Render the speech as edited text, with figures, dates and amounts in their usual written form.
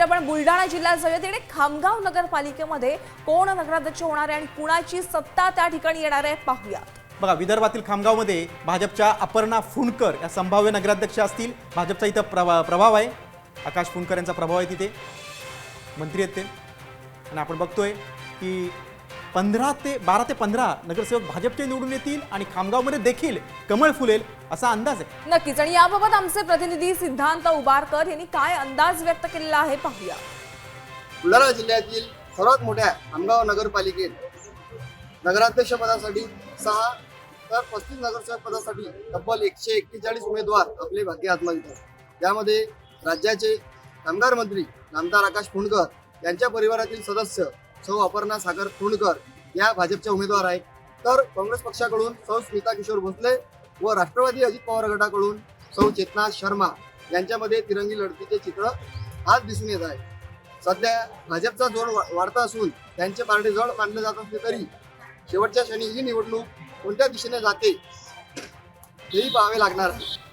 आपण बुलढाणा जिल्ह्यात जाऊया. तिकडे खामगाव नगरपालिकेमध्ये कोण नगराध्यक्ष होणार आहे आणि कुणाची सत्ता त्या ठिकाणी येणार आहे पाहूया. बघा, विदर्भातील खामगावमध्ये भाजपच्या अपर्णा फुंडकर या संभाव्य नगराध्यक्ष असतील. भाजपचा इथं प्रभाव आहे. आकाश फुंडकर यांचा प्रभाव आहे, तिथे मंत्री आहेत ते. आणि आपण बघतोय की 12 ते 15 नगरसेवक भाजपचे निवडून येतील आणि खामगावमध्ये देखील कमळ फुलेल असा अंदाज आहे. नक्कीच. आणि याबाबत आमचे प्रतिनिधी सिद्धांत उबारकर यांनी काय अंदाज व्यक्त केलेला आहे पाहूया. बुलढाणा जिल्ह्यातील सर्वात मोठ्या खामगाव नगरपालिकेत नगराध्यक्ष पदासाठी 6 तर 35 नगरसेवक पदासाठी तब्बल 141 उमेदवार आपले भाग्य आजमावित आहेत. यामध्ये राज्याचे कामगार मंत्री नामदार आकाश फुंडकर यांच्या परिवारातील सदस्य सौ अपर्णा सागर फुंडकर या भाजपच्या उमेदवार आहेत. तर काँग्रेस पक्षाकडून सौ स्मिता किशोर भोसले व राष्ट्रवादी अजित पवार गटाकडून सौ चेतना शर्मा यांच्यामध्ये तिरंगी लढतीचे चित्र आज दिसून येत आहे. सध्या भाजपचा जोर वाढता असून त्यांचे पारडे जड मानले जात असले तरी शेवटच्या क्षणी ही निवडणूक कोणत्या दिशेने जाते हेही पाहावे लागणार आहे.